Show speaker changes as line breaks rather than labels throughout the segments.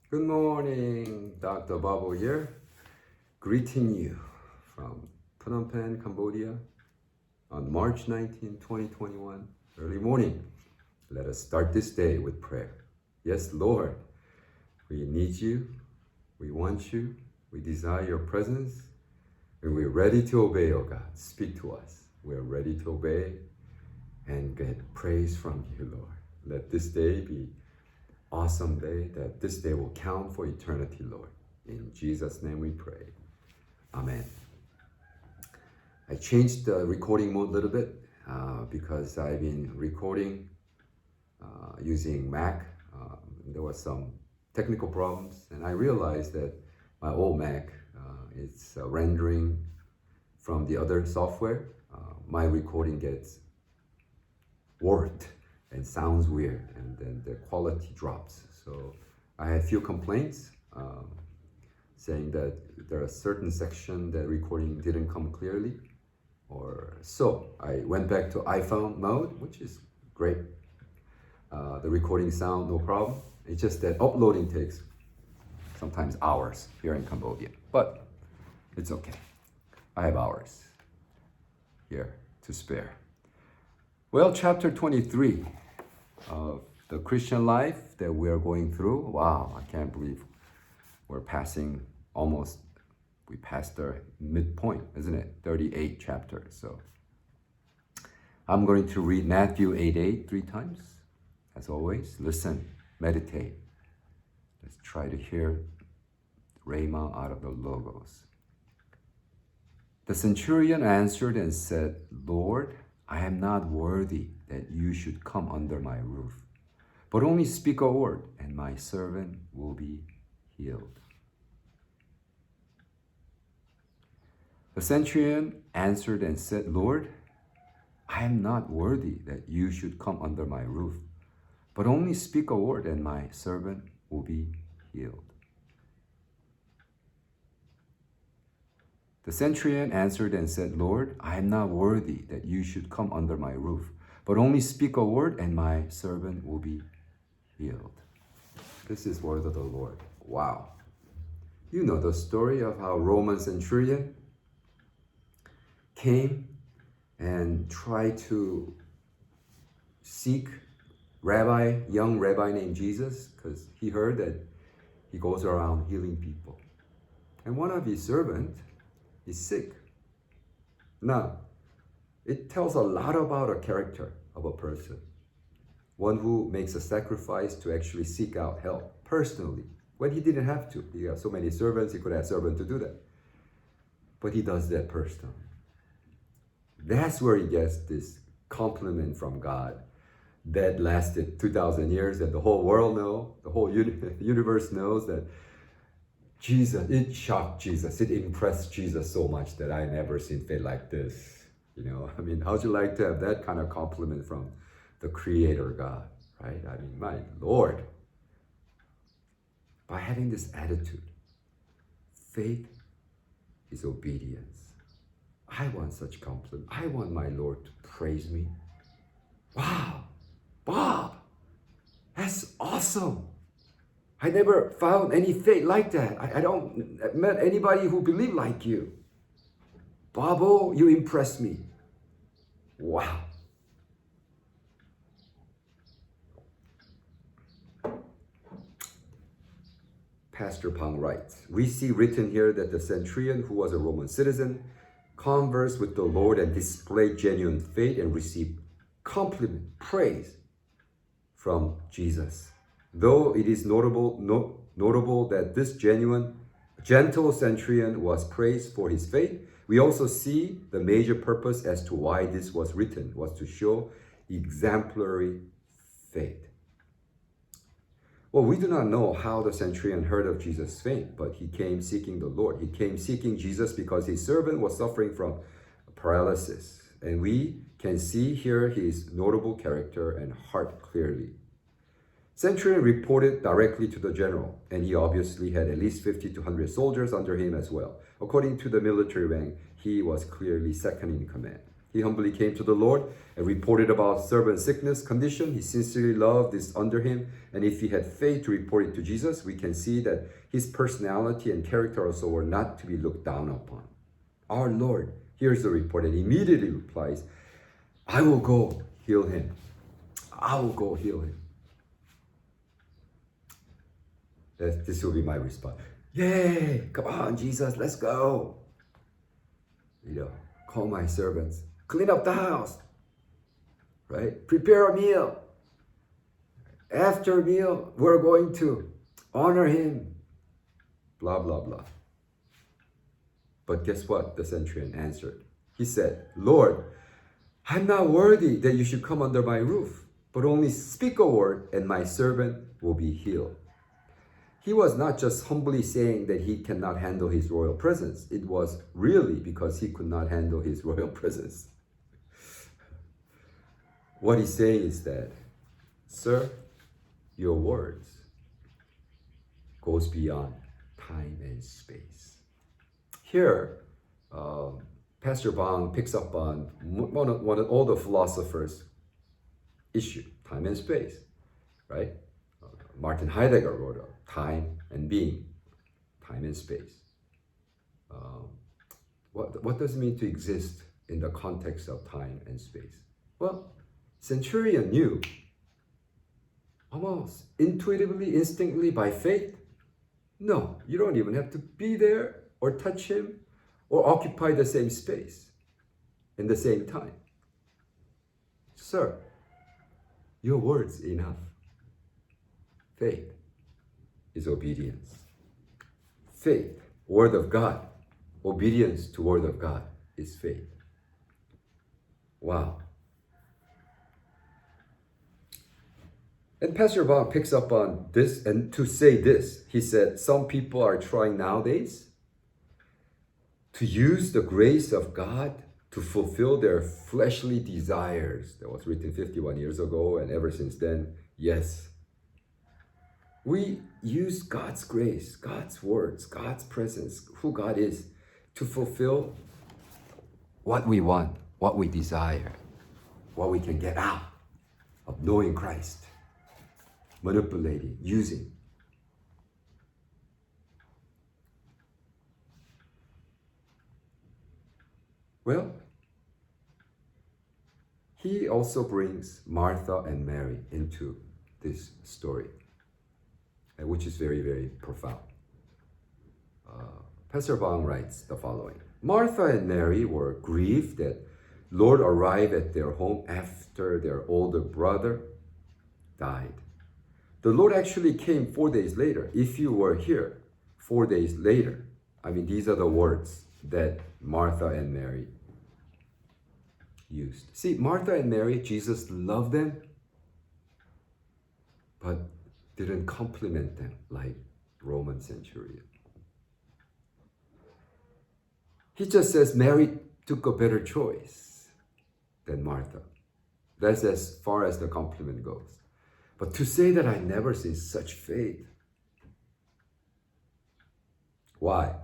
Good morning, Dr. Babo here, greeting you from Phnom Penh, Cambodia on March 19, 2021, early morning. Let us start this day with prayer. Yes, Lord, we need you, we want you, we desire your presence, and we're ready to obey, oh God. Speak to us. We're ready to obey and get praise from you, Lord. Let this day be awesome day, that this day will count for eternity, Lord. In Jesus' name we pray. Amen. I changed the recording mode a little bit because I've been recording using Mac. There was some technical problems, and I realized that my old Mac is rendering from the other software. My recording gets warped and sounds weird, and then the quality drops. So I had a few complaints saying that there are certain sections that recording didn't come clearly, or so I went back to iPhone mode, which is great. The recording sound, no problem. It's just that uploading takes sometimes hours here in Cambodia, but it's okay. I have hours here to spare. Well, chapter 23 of the Christian life that we are going through. Wow, I can't believe we're passing almost, we passed the midpoint, isn't it? 38 chapters. So I'm going to read Matthew 8:8 3 times. As always, listen, meditate. Let's try to hear Rhema out of the Logos. The centurion answered and said, Lord, I am not worthy that you should come under my roof, but only speak a word, and my servant will be healed. The centurion answered and said, Lord, I am not worthy that you should come under my roof, but only speak a word, and my servant will be healed. The centurion answered and said, Lord, I am not worthy that you should come under my roof, but only speak a word, and my servant will be healed. This is word of the Lord. Wow. You know the story of how Roman centurion came and tried to seek young rabbi named Jesus, because he heard that he goes around healing people. And one of his servants is sick. Now, it tells a lot about a character of a person. One who makes a sacrifice to actually seek out help personally, when he didn't have to. He got so many servants, he could have servants to do that. But he does that personally. That's where he gets this compliment from God that lasted 2,000 years, and the whole world knows, the whole universe knows that Jesus, it shocked Jesus, it impressed Jesus so much that I never seen faith like this. You know, I mean, how'd you like to have that kind of compliment from the Creator God, right? I mean, my Lord. By having this attitude, faith is obedience. I want such compliment. I want my Lord to praise me. Wow, Bob, that's awesome. I never found any faith like that. I don't met anybody who believed like you. Babo, you impressed me. Wow. Pastor Pang writes, we see written here that the centurion, who was a Roman citizen, conversed with the Lord and displayed genuine faith and received compliment, praise from Jesus. Though it is notable that this gentle centurion was praised for his faith, we also see the major purpose as to why this was written was to show exemplary faith. Well, we do not know how the centurion heard of Jesus' fame, but he came seeking the Lord. He came seeking Jesus because his servant was suffering from paralysis. And we can see here his notable character and heart clearly. Centurion reported directly to the general, and he obviously had at least 50 to 100 soldiers under him as well. According to the military rank, he was clearly second in command. He humbly came to the Lord and reported about servant sickness condition. He sincerely loved this under him. And if he had faith to report it to Jesus, we can see that his personality and character also were not to be looked down upon. Our Lord hears the report and immediately replies, I will go heal him. I will go heal him. This will be my response. Yay! Come on, Jesus, let's go. Call my servants. Clean up the house. Right? Prepare a meal. After a meal, we're going to honor him. Blah, blah, blah. But guess what? The centurion answered. He said, Lord, I'm not worthy that you should come under my roof, but only speak a word and my servant will be healed. He was not just humbly saying that he cannot handle his royal presence. It was really because he could not handle his royal presence. What he's saying is that, sir, your words goes beyond time and space. Here, Pastor Bang picks up on one of all the philosophers' issue, time and space, right? Martin Heidegger wrote time and being, time and space. What does it mean to exist in the context of time and space? Well, Centurion knew almost intuitively, instinctively, by faith. No, you don't even have to be there or touch him or occupy the same space in the same time. Sir, your word's enough. Faith is obedience. Faith, word of God. Obedience to word of God is faith. Wow. And Pastor Bang picks up on this, and to say this, he said, some people are trying nowadays to use the grace of God to fulfill their fleshly desires. That was written 51 years ago, and ever since then, yes. We use God's grace, God's words, God's presence, who God is, to fulfill what we want, what we desire, what we can get out of knowing Christ. Manipulating, using. Well, he also brings Martha and Mary into this story, which is very, very profound. Pastor Bang writes the following. Martha and Mary were grieved that Lord arrived at their home after their older brother died. The Lord actually came 4 days later. If you were here 4 days later, these are the words that Martha and Mary used. See, Martha and Mary, Jesus loved them, but didn't compliment them like Roman centurion. He just says Mary took a better choice than Martha. That's as far as the compliment goes. But to say that I never seen such faith. Why?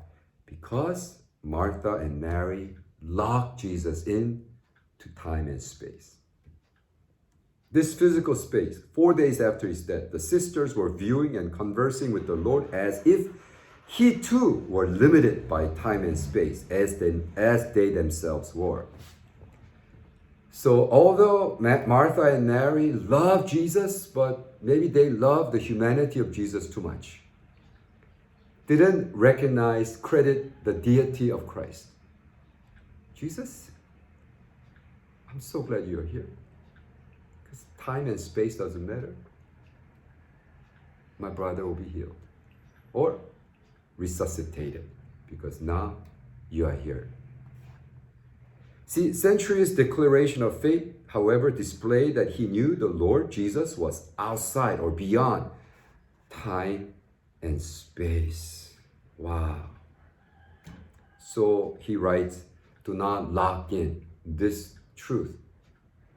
Because Martha and Mary locked Jesus in to time and space. This physical space, 4 days after his death, the sisters were viewing and conversing with the Lord as if he too were limited by time and space, as they themselves were. So although Martha and Mary loved Jesus, but maybe they loved the humanity of Jesus too much. They didn't recognize, credit the deity of Christ. Jesus, I'm so glad you're here. Because time and space doesn't matter. My brother will be healed. Or resuscitated. Because now you are here. See, Centurion's declaration of faith, however, displayed that he knew the Lord Jesus was outside or beyond time and space. Wow. So he writes, do not lock in this truth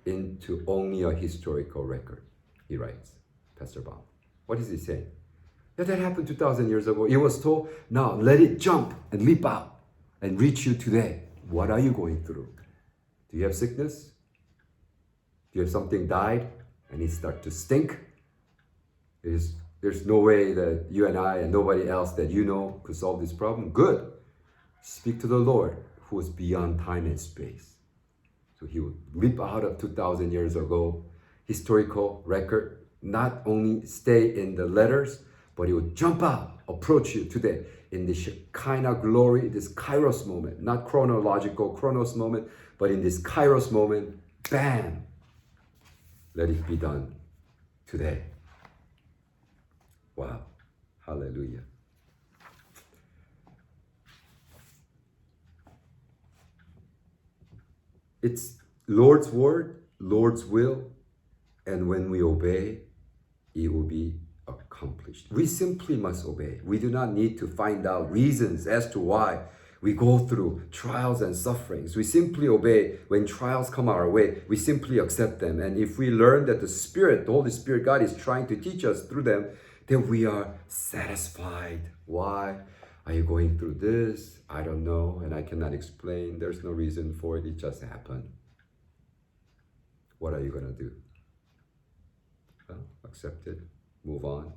into only a historical record, he writes, Pastor Bang. What is he saying? That happened 2,000 years ago. It was told, now let it jump and leap out and reach you today. What are you going through? Do Do you have sickness? Do you have something died and it start to stink? There's no way that you and I and nobody else that you know could solve this problem. Good. Speak to the Lord who is beyond time and space. So he would leap out of 2,000 years ago, historical record, not only stay in the letters, but he would jump out, approach you today in the Shekinah glory, this Kairos moment, not chronological Chronos moment, but in this Kairos moment, bam, let it be done today. Wow, hallelujah. It's Lord's word, Lord's will, and when we obey, it will be accomplished. We simply must obey. We do not need to find out reasons as to why we go through trials and sufferings. We simply obey when trials come our way. We simply accept them. And if we learn that the Spirit, the Holy Spirit, God is trying to teach us through them, then we are satisfied. Why are you going through this? I don't know, and I cannot explain. There's no reason for it. It just happened. What are you going to do? Well, accept it. Move on.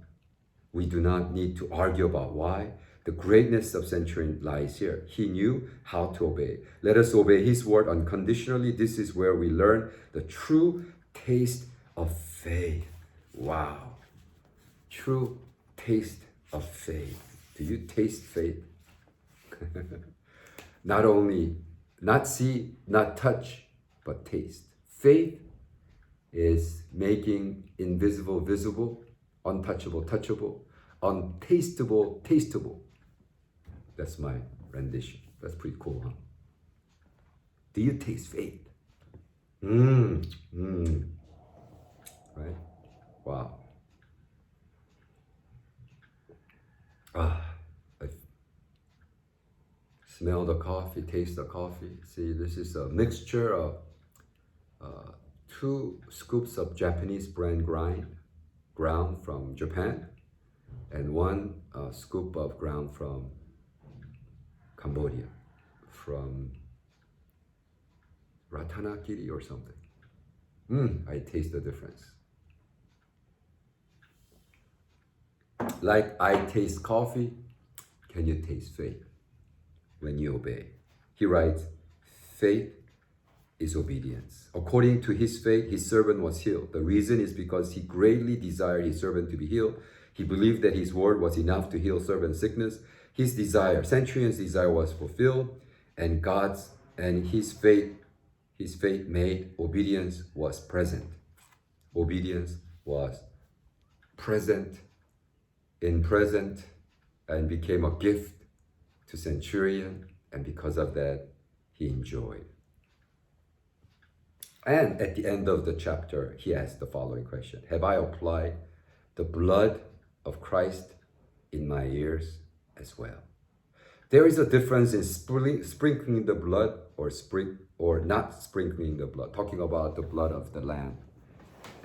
We do not need to argue about why. The greatness of Centurion lies here. He knew how to obey. Let us obey his word unconditionally. This is where we learn the true taste of faith. Wow. True taste of faith. Do you taste faith? Not only, not see, not touch, but taste. Faith is making invisible visible, untouchable touchable, untastable tasteable. That's my rendition. That's pretty cool, huh? Do you taste faith? Right? Wow. I smell the coffee, taste the coffee. See, this is a mixture of 2 scoops of Japanese brand ground from Japan, and 1 scoop of ground from Cambodia, from Ratanakiri or something. I taste the difference. Like I taste coffee, can you taste faith when you obey? He writes, faith is obedience. According to his faith, his servant was healed. The reason is because he greatly desired his servant to be healed. He believed that his word was enough to heal servant's sickness. His desire, Centurion's desire, was fulfilled, and his faith made obedience was present. Obedience was present, and became a gift to Centurion, and because of that, he enjoyed. And at the end of the chapter, he asked the following question: have I applied the blood of Christ in my ears as well? There is a difference in sprinkling the blood or not sprinkling the blood, talking about the blood of the Lamb.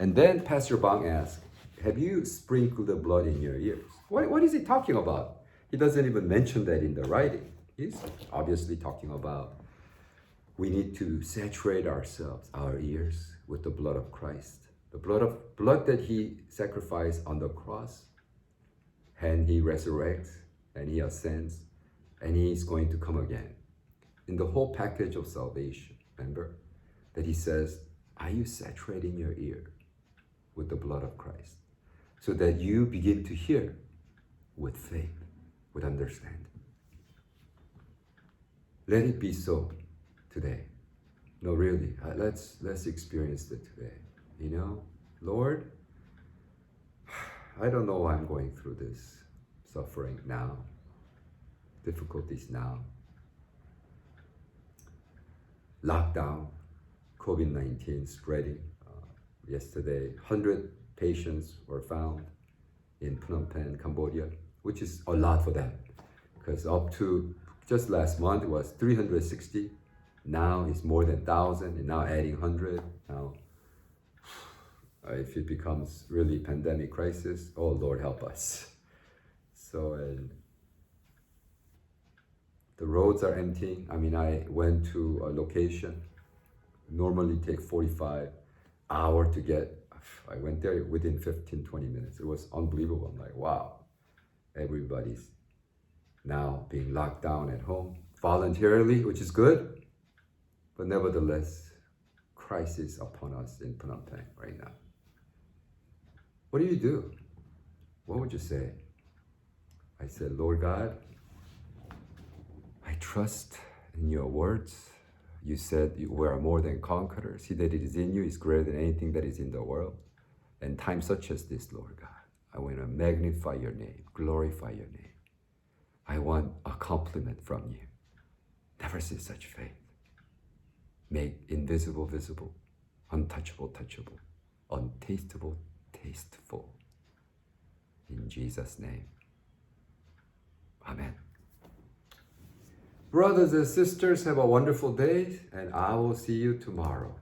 And then Pastor Bang asked, have you sprinkled the blood in your ears? What is he talking about? He doesn't even mention that in the writing. He's obviously talking about we need to saturate ourselves, our ears, with the blood of Christ. The blood that he sacrificed on the cross, and he resurrects, and he ascends, and he is going to come again. In the whole package of salvation, remember that he says, are you saturating your ear with the blood of Christ? So that you begin to hear with faith, with understanding. Let it be so today. No, really, let's experience it today. You know, Lord, I don't know why I'm going through this suffering now, difficulties now. Lockdown, COVID-19 spreading. Yesterday, 100 patients were found in Phnom Penh, Cambodia, which is a lot for them, because up to just last month it was 360. Now it's more than 1,000, and now adding 100. Now, if it becomes really pandemic crisis, oh Lord, help us. So the roads are emptying. I mean, I went to a location Normally take 45 hours to get. I went there within 15, 20 minutes. It was unbelievable. I'm like, wow, everybody's now being locked down at home voluntarily, which is good. But nevertheless, Christ is upon us in Phnom Penh right now. What do you do? What would you say? I said, Lord God, I trust in your words. You said we are more than conquerors. He that is in you is greater than anything that is in the world. And times such as this, Lord God, I want to magnify your name, glorify your name. I want a compliment from you. Never see such faith. Make invisible visible, untouchable touchable, untastable tasteful. In Jesus' name. Amen. Brothers and sisters, have a wonderful day, and I will see you tomorrow.